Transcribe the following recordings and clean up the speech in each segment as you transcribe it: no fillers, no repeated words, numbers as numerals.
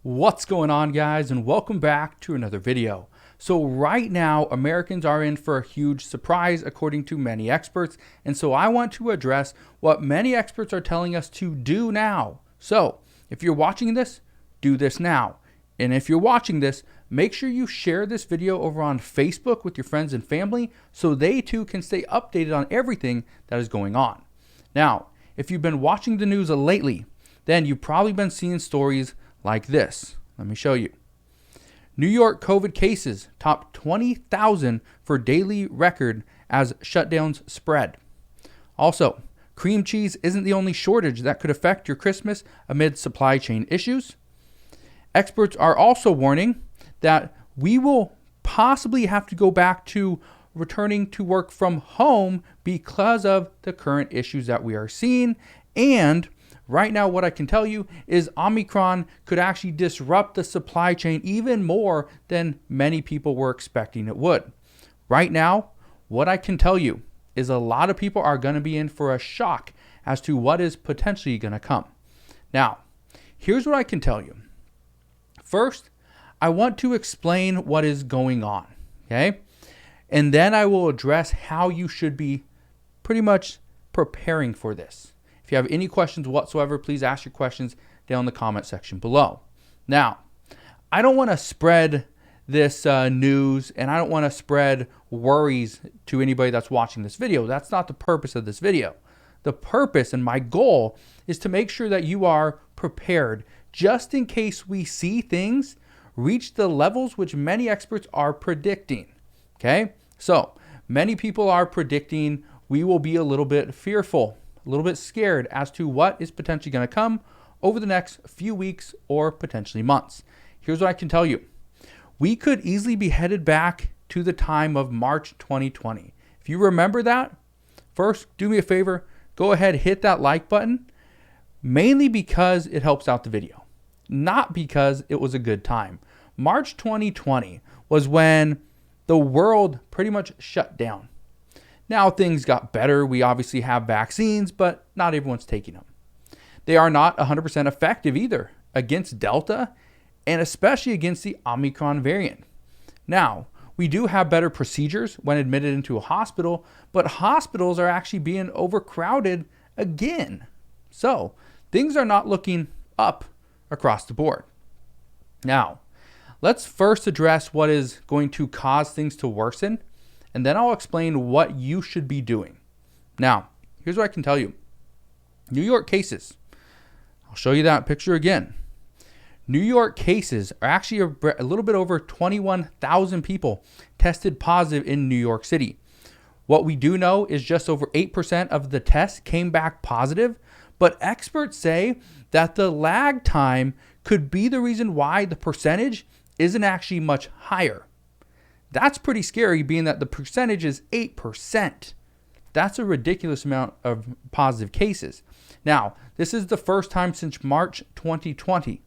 What's going on, guys, and welcome back to another video. So right now, Americans are in for a huge surprise according to many experts, and so I want to address what many experts are telling us to do now. So if you're watching this, do this now. And if you're watching this, make sure you share this video over on Facebook with your friends and family so they too can stay updated on everything that is going on. Now, if you've been watching the news lately, then you've probably been seeing stories like this. Let me show you. New York COVID cases top 20,000 for daily record as shutdowns spread. Also, cream cheese isn't the only shortage that could affect your Christmas amid supply chain issues. Experts are also warning that we will possibly have to go back to returning to work from home because of the current issues that we are seeing. And right now, what I can tell you is Omicron could actually disrupt the supply chain even more than many people were expecting it would. Right now, what I can tell you is a lot of people are going to be in for a shock as to what is potentially going to come. Now, here's what I can tell you. First, I want to explain what is going on, okay? And then I will address how you should be pretty much preparing for this. If you have any questions whatsoever, please ask your questions down in the comment section below. Now, I don't want to spread this news, and I don't want to spread worries to anybody that's watching this video. That's not the purpose of this video. The purpose and my goal is to make sure that you are prepared just in case we see things reach the levels which many experts are predicting. Okay? So, many people are predicting we will be a little bit fearful, a little bit scared as to what is potentially going to come over the next few weeks or potentially months. Here's what I can tell you. We could easily be headed back to the time of March 2020. If you remember that, first, do me a favor, go ahead, hit that like button, mainly because it helps out the video, not because it was a good time. March 2020 was when the world pretty much shut down. Now things got better. We obviously have vaccines, but not everyone's taking them. They are not 100% effective either against Delta and especially against the Omicron variant. Now, we do have better procedures when admitted into a hospital, but hospitals are actually being overcrowded again. So things are not looking up across the board. Now, let's first address what is going to cause things to worsen, and then I'll explain what you should be doing. Now, here's what I can tell you. New York cases. I'll show you that picture again. New York cases are actually a little bit over 21,000 people tested positive in New York City. What we do know is just over 8% of the tests came back positive, but experts say that the lag time could be the reason why the percentage isn't actually much higher. That's pretty scary, being that the percentage is 8%. That's a ridiculous amount of positive cases. Now, this is the first time since March 2020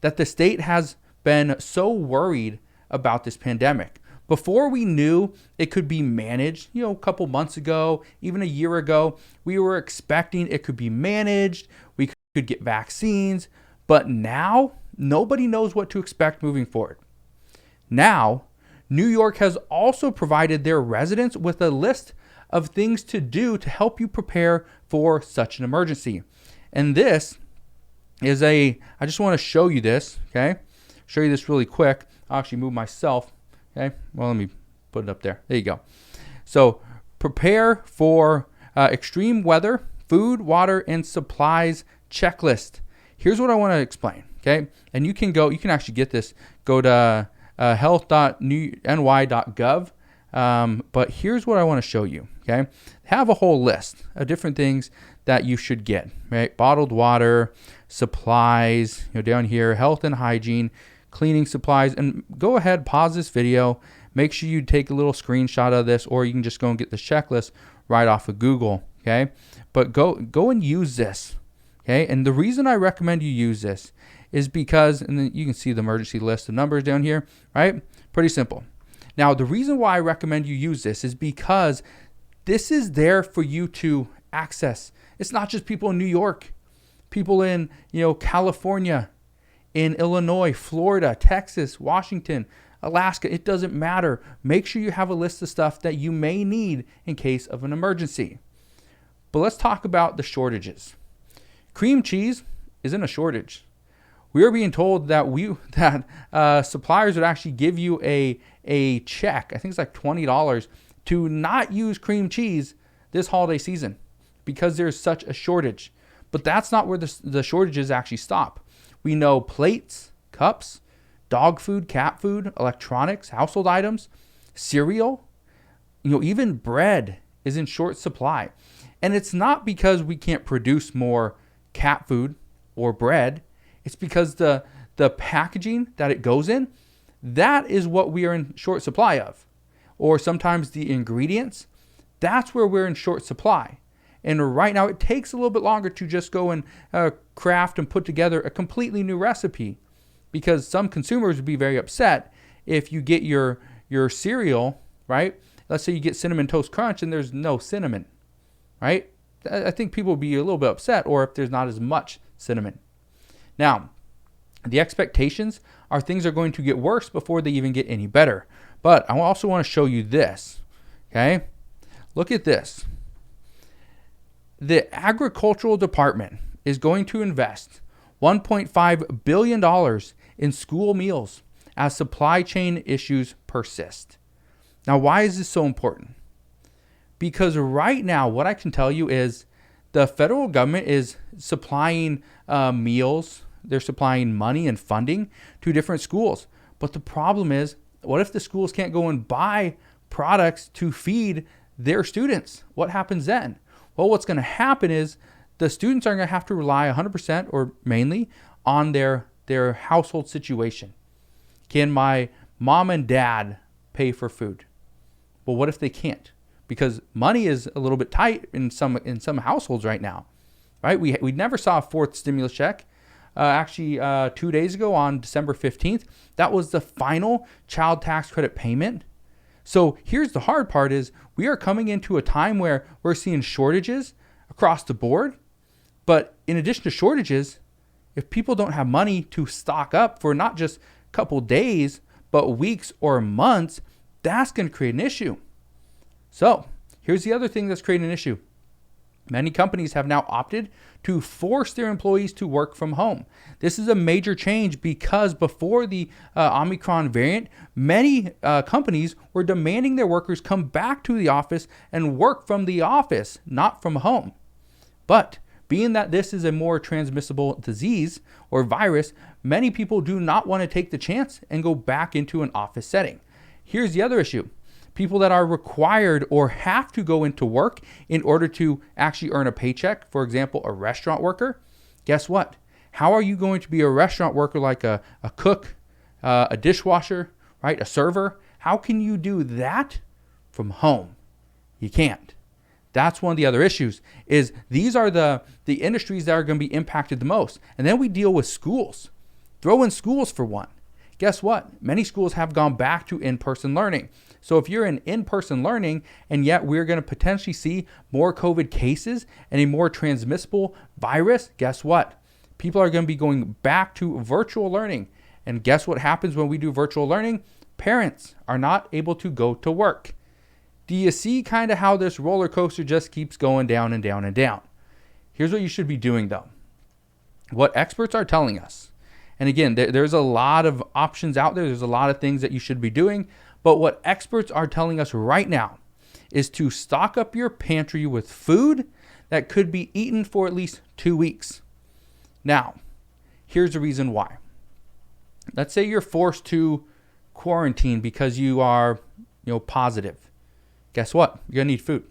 that the state has been so worried about this pandemic. Before we knew it could be managed, a couple months ago, even a year ago, we were expecting it could be managed, we could get vaccines, but now nobody knows what to expect moving forward. Now, New York has also provided their residents with a list of things to do to help you prepare for such an emergency. And this is I just want to show you this, okay? Show you this really quick. I'll actually move myself, okay? Well, let me put it up there. There you go. So prepare for extreme weather, food, water, and supplies checklist. Here's what I want to explain, okay? And you can actually get this. Go to health.ny.gov. But here's what I want to show you, okay? Have a whole list of different things that you should get, right? Bottled water, supplies, down here, health and hygiene, cleaning supplies, and go ahead, pause this video. Make sure you take a little screenshot of this, or you can just go and get the checklist right off of Google, okay? But go and use this, okay? And the reason I recommend you use this is because, and then you can see the emergency list of numbers down here, right? Pretty simple. Now, the reason why I recommend you use this is because this is there for you to access. It's not just people in New York, people in, California, in Illinois, Florida, Texas, Washington, Alaska. It doesn't matter. Make sure you have a list of stuff that you may need in case of an emergency. But let's talk about the shortages. Cream cheese is in a shortage. We are being told that suppliers would actually give you a check, I think it's like $20, to not use cream cheese this holiday season because there's such a shortage. But that's not where the shortages actually stop. We know plates, cups, dog food, cat food, electronics, household items, cereal, even bread is in short supply. And it's not because we can't produce more cat food or bread. It's because the packaging that it goes in, that is what we are in short supply of. Or sometimes the ingredients, that's where we're in short supply. And right now it takes a little bit longer to just go and craft and put together a completely new recipe, because some consumers would be very upset if you get your cereal, right? Let's say you get Cinnamon Toast Crunch and there's no cinnamon, right? I think people would be a little bit upset, or if there's not as much cinnamon. Now, the expectations are things are going to get worse before they even get any better. But I also want to show you this, okay? Look at this. The agricultural department is going to invest $1.5 billion in school meals as supply chain issues persist. Now, why is this so important? Because right now, what I can tell you is the federal government is supplying meals. They're supplying money and funding to different schools. But the problem is, what if the schools can't go and buy products to feed their students? What happens then? Well, what's going to happen is the students are going to have to rely 100% or mainly on their household situation. Can my mom and dad pay for food? Well, what if they can't? Because money is a little bit tight in some households right now, right? We never saw a fourth stimulus check. Actually, 2 days ago on December 15th, that was the final child tax credit payment. So here's the hard part is we are coming into a time where we're seeing shortages across the board. But in addition to shortages, if people don't have money to stock up for not just a couple days, but weeks or months, that's going to create an issue. So here's the other thing that's creating an issue. Many companies have now opted to force their employees to work from home. This is a major change because before the Omicron variant, many companies were demanding their workers come back to the office and work from the office, not from home. But being that this is a more transmissible disease or virus, many people do not want to take the chance and go back into an office setting. Here's the other issue. People that are required or have to go into work in order to actually earn a paycheck, for example, a restaurant worker, guess what? How are you going to be a restaurant worker like a cook, a dishwasher, right? A server? How can you do that from home? You can't. That's one of the other issues is these are the industries that are going to be impacted the most. And then we deal with schools. Throw in schools for one. Guess what? Many schools have gone back to in-person learning. So if you're in in-person learning and yet we're going to potentially see more COVID cases and a more transmissible virus, guess what? People are going to be going back to virtual learning. And guess what happens when we do virtual learning? Parents are not able to go to work. Do you see kind of how this roller coaster just keeps going down and down and down? Here's what you should be doing though. What experts are telling us. And again, there's a lot of options out there. There's a lot of things that you should be doing. But what experts are telling us right now is to stock up your pantry with food that could be eaten for at least 2 weeks. Now, here's the reason why. Let's say you're forced to quarantine because you are, positive. Guess what? You're going to need food.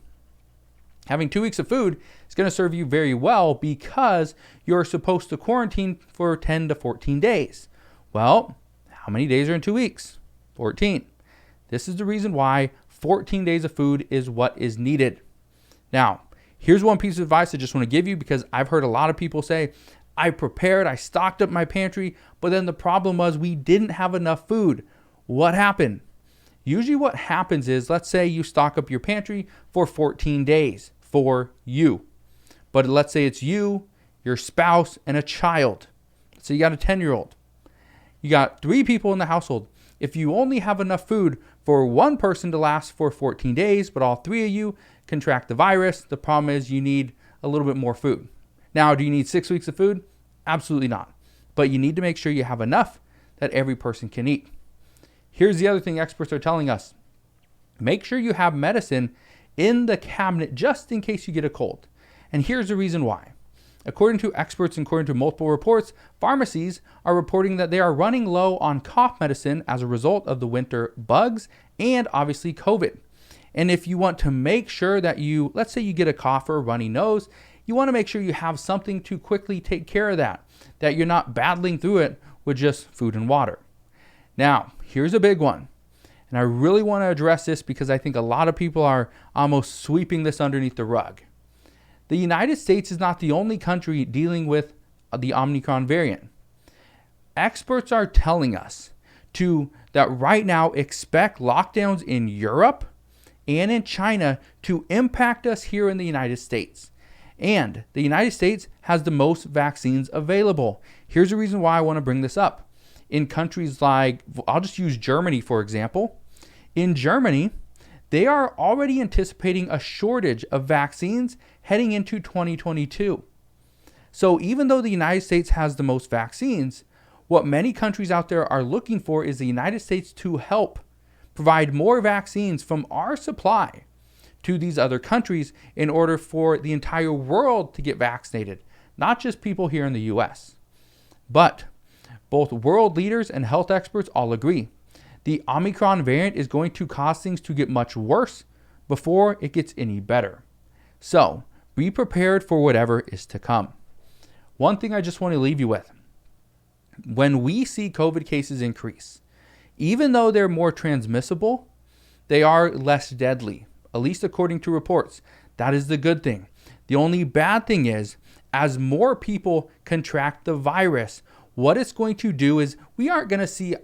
Having 2 weeks of food is going to serve you very well because you're supposed to quarantine for 10 to 14 days. Well, how many days are in 2 weeks? 14. This is the reason why 14 days of food is what is needed. Now, here's one piece of advice I just want to give you because I've heard a lot of people say, I prepared, I stocked up my pantry, but then the problem was we didn't have enough food. What happened? Usually what happens is, let's say you stock up your pantry for 14 days for you. But let's say it's you, your spouse, and a child. So you got a 10-year-old. You got 3 people in the household. If you only have enough food for one person to last for 14 days, but all 3 of you contract the virus, the problem is you need a little bit more food. Now, do you need 6 weeks of food? Absolutely not. But you need to make sure you have enough that every person can eat. Here's the other thing experts are telling us. Make sure you have medicine in the cabinet just in case you get a cold. And here's the reason why. According to experts and according to multiple reports, pharmacies are reporting that they are running low on cough medicine as a result of the winter bugs and obviously COVID. And if you want to make sure that let's say you get a cough or a runny nose, you want to make sure you have something to quickly take care of that you're not battling through it with just food and water. Now, here's a big one. And I really want to address this because I think a lot of people are almost sweeping this underneath the rug. The United States is not the only country dealing with the Omicron variant. Experts are telling us that right now expect lockdowns in Europe and in China to impact us here in the United States. And the United States has the most vaccines available. Here's the reason why I want to bring this up. In countries like, I'll just use Germany for example. In Germany, they are already anticipating a shortage of vaccines heading into 2022. So even though the United States has the most vaccines, what many countries out there are looking for is the United States to help provide more vaccines from our supply to these other countries in order for the entire world to get vaccinated, not just people here in the US. But both world leaders and health experts all agree. The Omicron variant is going to cause things to get much worse before it gets any better. So be prepared for whatever is to come. One thing I just want to leave you with. When we see COVID cases increase, even though they're more transmissible, they are less deadly, at least according to reports. That is the good thing. The only bad thing is, as more people contract the virus, what it's going to do is we aren't going to see,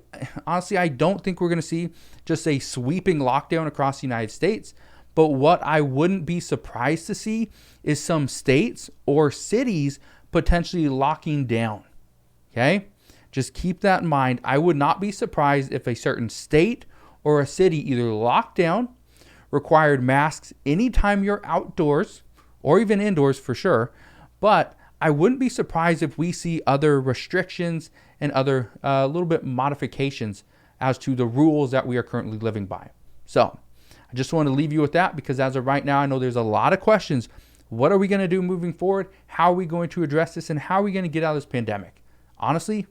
honestly, I don't think we're going to see just a sweeping lockdown across the United States. But what I wouldn't be surprised to see is some states or cities potentially locking down. Okay? Just keep that in mind. I would not be surprised if a certain state or a city either locked down, required masks anytime you're outdoors or even indoors for sure. But I wouldn't be surprised if we see other restrictions and other little bit modifications as to the rules that we are currently living by. So I just want to leave you with that because as of right now, I know there's a lot of questions. What are we going to do moving forward? How are we going to address this? And how are we going to get out of this pandemic? Honestly,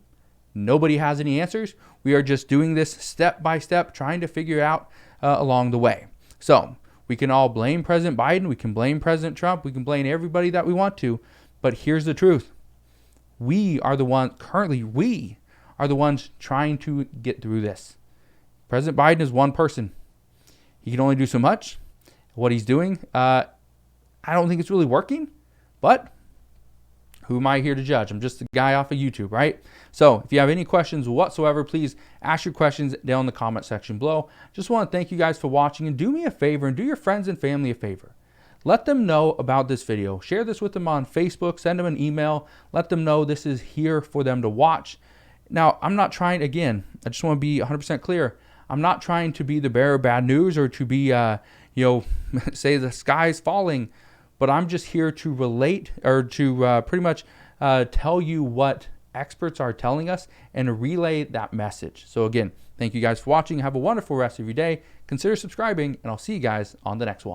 nobody has any answers. We are just doing this step by step, trying to figure out along the way. So we can all blame President Biden. We can blame President Trump. We can blame everybody that we want to. But here's the truth. We are the ones trying to get through this. President Biden is one person. He can only do so much. What he's doing, I don't think it's really working. But who am I here to judge? I'm just a guy off of YouTube, right? So if you have any questions whatsoever, please ask your questions down in the comment section below. Just want to thank you guys for watching, and do me a favor and do your friends and family a favor. Let them know about this video. Share this with them on Facebook. Send them an email. Let them know this is here for them to watch. Now, I'm not trying, again, I just want to be 100% clear. I'm not trying to be the bearer of bad news or to be, say the sky's falling. But I'm just here to relate or to pretty much tell you what experts are telling us and relay that message. So again, thank you guys for watching. Have a wonderful rest of your day. Consider subscribing, and I'll see you guys on the next one.